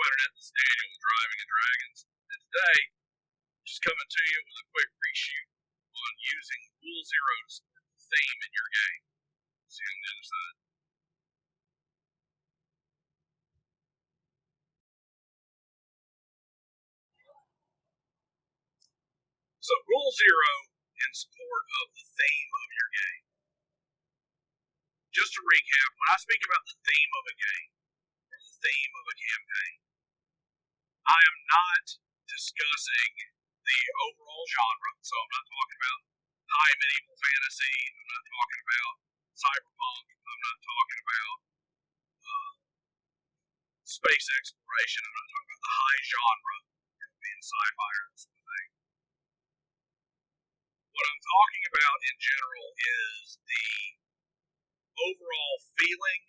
Internet, this is Daniel with Driving and Dragons, and today, just coming to you with a quick reshoot on using Rule Zero to support the theme in your game. See you on the other side. So, Rule Zero in support of the theme of your game. Just to recap, when I speak about the theme of a game, or the theme of a campaign, I am not discussing the overall genre, so I'm not talking about high medieval fantasy, I'm not talking about cyberpunk, I'm not talking about space exploration, I'm not talking about the high genre, being sci-fi or this sort of thing. What I'm talking about in general is the overall feeling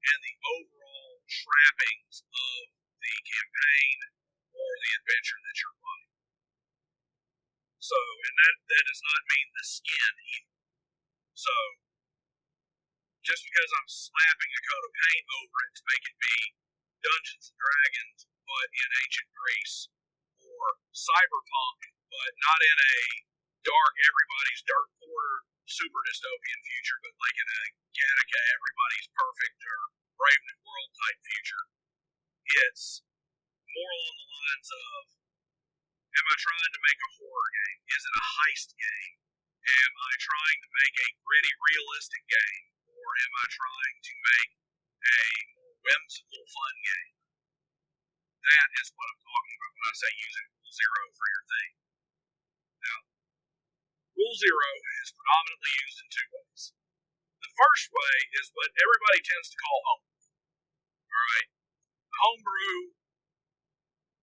and the overall trappings of the campaign or the adventure that you're running. So, and that does not mean the skin either. So, just because I'm slapping a coat of paint over it to make it be Dungeons and Dragons, but in ancient Greece, or cyberpunk, but not in a dark, everybody's dirt poor, super dystopian future, but like in a Gattaca, everybody's perfect, or Brave New World type future. It's more along the lines of, am I trying to make a horror game? Is it a heist game? Am I trying to make a gritty, realistic game? Or am I trying to make a more whimsical, fun game? That is what I'm talking about when I say using Rule Zero for your thing. Now, Rule Zero is predominantly used in two ways. The first way is what everybody tends to call homebrew. Alright? Homebrew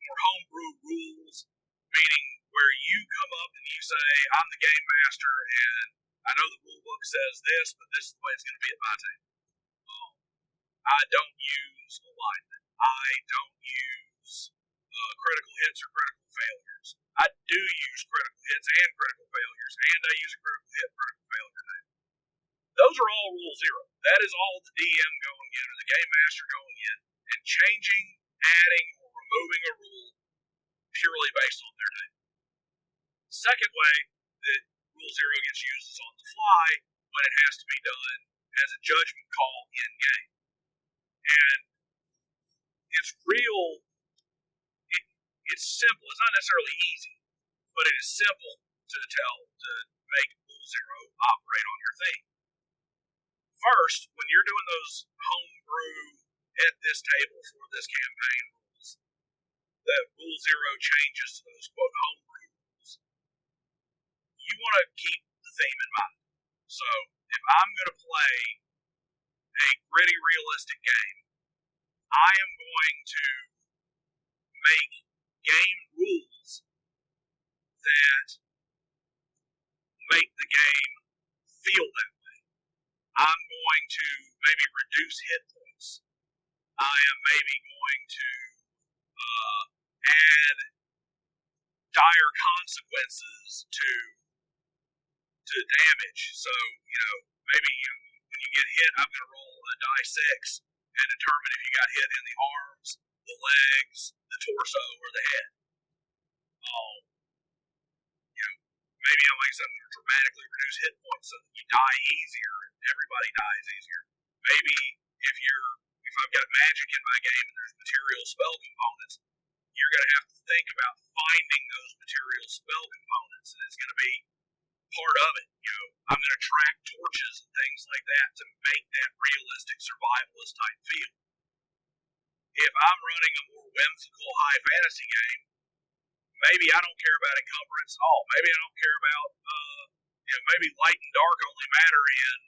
or homebrew rules, meaning where you come up and you say, I'm the game master and I know the rule book says this, but this is the way it's going to be at my table. I don't use alignment. I don't use critical hits or critical failures. I do use critical hits and critical failures, and I use a critical hit, critical failure table. Those are all Rule Zero. That is all the DM going in, or the game master going in, and changing, adding, or removing a rule purely based on their table. The second way that Rule Zero gets used is on the fly when it has to be done as a judgment call in game. And it's real, it's simple. It's not necessarily easy, but it is simple to make Rule Zero operate on your thing. First, when you're doing those homebrew at this table for this campaign rules, that Rule Zero changes to those quote homebrew rules, you want to keep the theme in mind. So, if I'm going to play a gritty, realistic game, I am going to make game rules that make the game feel that way. I'm going to maybe reduce hit points. I am maybe going to add dire consequences to damage. So, maybe when you get hit, I'm going to roll a die 6 and determine if you got hit in the arms, the legs, the torso, or the head. Maybe I'm like something to dramatically reduce hit points so that you die easier and everybody dies easier. Maybe if I've got magic in my game and there's material spell components, you're going to have to think about finding those material spell components, and it's going to be part of it. I'm going to track torches and things like that to make that realistic survivalist type feel. If I'm running a more whimsical high fantasy game, maybe I don't care about encumbrance at all. Maybe I don't care about, maybe light and dark only matter in,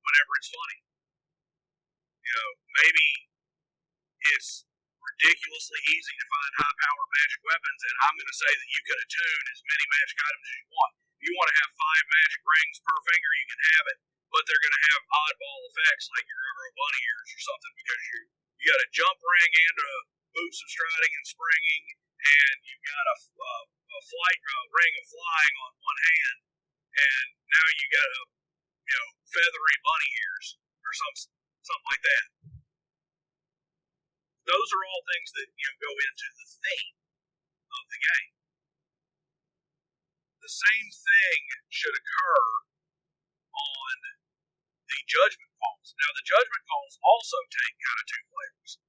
whenever it's funny. Maybe it's ridiculously easy to find high-powered magic weapons, and I'm going to say that you can attune as many magic items as you want. If you want to have 5 magic rings per finger, you can have it, but they're going to have oddball effects like you're going to grow bunny ears or something because you got a jump ring and a boots of striding and springing, and you've got a ring of flying on one hand, and now you got a feathery bunny ears or something like that. those are all things that go into the theme of the game. The same thing should occur on the judgment calls. Now, the judgment calls also take kind of two flavors.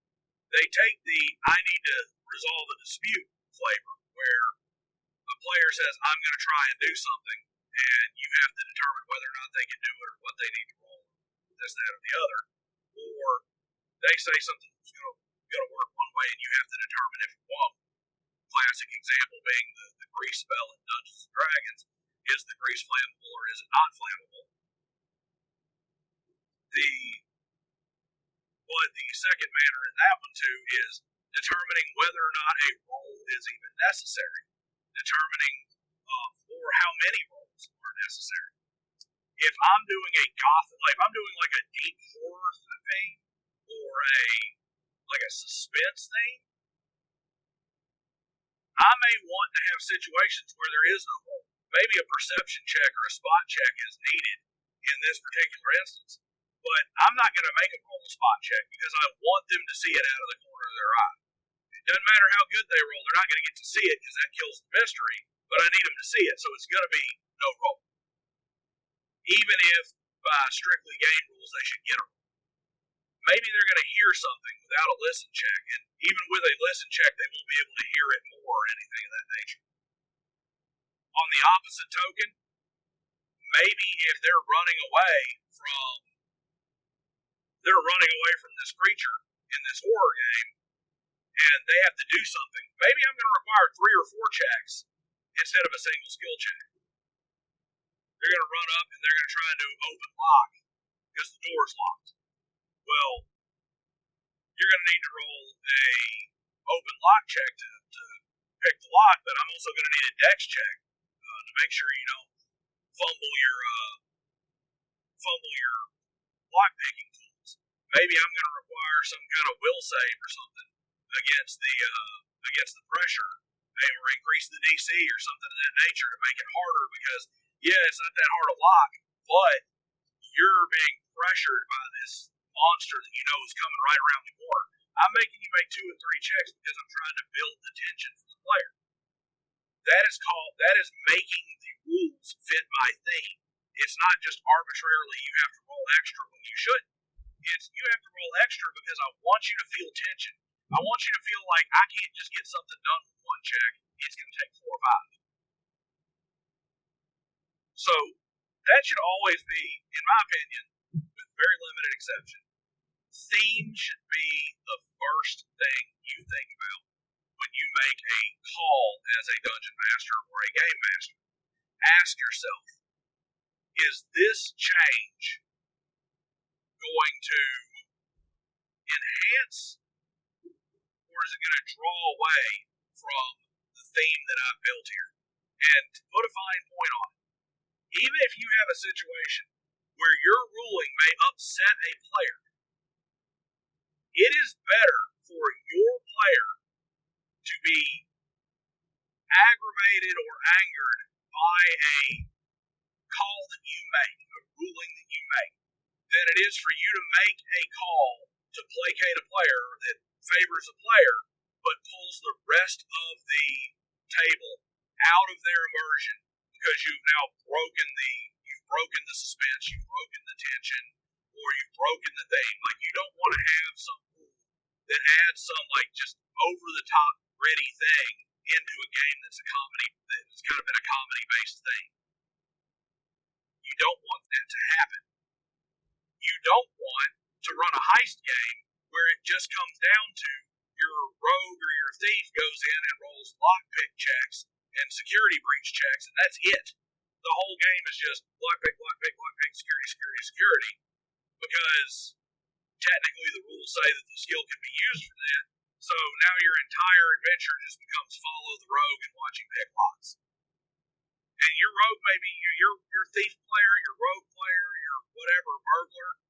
They take the I need to resolve a dispute flavor, where a player says, I'm going to try and do something, and you have to determine whether or not they can do it or what they need to roll, this, that, or the other. Or they say something that's going to work one way, and you have to determine if it won't. Classic example being the grease spell in Dungeons and Dragons. Is the grease flammable or is it not flammable? But the second manner in that one too is determining whether or not a roll is even necessary, determining or how many rolls are necessary. If I'm doing a if I'm doing like a deep horror thing or a suspense thing, I may want to have situations where there is no roll. Maybe a perception check or a spot check is needed in this particular instance, but I'm not going to make them roll a spot check because I want them to see it out of the corner of their eye. It doesn't matter how good they roll, they're not going to get to see it because that kills the mystery, but I need them to see it, so it's going to be no roll. Even if by strictly game rules they should get a roll. Maybe they're going to hear something without a listen check, and even with a listen check, they won't be able to hear it more or anything of that nature. On the opposite token, maybe if they're running away from this creature in this horror game, and they have to do something, maybe I'm going to require 3 or 4 checks instead of a single skill check. They're going to run up and they're going to try and do open lock because the door's locked. Well, you're going to need to roll a open lock check to pick the lock, but I'm also going to need a dex check to make sure you don't fumble your lock picking tools. Maybe I'm going to require some kind of will save or something against the pressure, or increase the DC or something of that nature to make it harder, because it's not that hard to lock, but you're being pressured by this monster that you know is coming right around the corner. I'm making you make 2 and 3 checks because I'm trying to build the tension for the player. That is making the rules fit my theme. It's not just arbitrarily you have to roll extra when you shouldn't. It's you have to roll extra because I want you to feel tension. I want you to feel like I can't just get something done with 1 check. It's going to take 4 or 5. So that should always be, in my opinion, with very limited exception, theme should be the first thing you think about when you make a call as a dungeon master or a game master. Ask yourself, is this change going to enhance, or is it going to draw away from the theme that I've built here? And to put a fine point on it, even if you have a situation where your ruling may upset a player, it is better for your player to be aggravated or angered by a call that you make, a ruling that you make, than it is for you to make a call to placate a player that favors a player but pulls the rest of the table out of their immersion because you've now broken the suspense, you've broken the tension, or you've broken the theme. Like, you don't want to have some rule that adds some just over the top gritty thing into a game that's kind of been a comedy based thing. You don't want that to happen. You don't want to run a heist game where it just comes down to your rogue or your thief goes in and rolls lockpick checks and security breach checks, and that's it. The whole game is just lockpick, security, because technically the rules say that the skill can be used for that. So now your entire adventure just becomes follow the rogue and watching pick locks. And your rogue may be your thief player, your rogue player, your whatever burglar.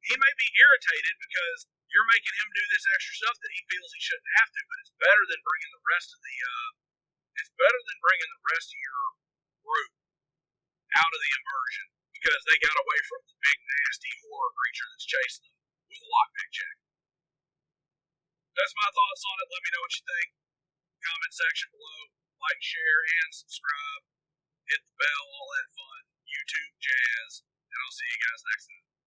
He may be irritated because you're making him do this extra stuff that he feels he shouldn't have to. But it's better than bringing the rest of your group out of the immersion because they got away from the big nasty horror creature that's chasing them with a lockpick check. that's my thoughts on it. Let me know what you think. Comment section below. Like, share, and subscribe. Hit the bell, all that fun YouTube jazz. And I'll see you guys next time.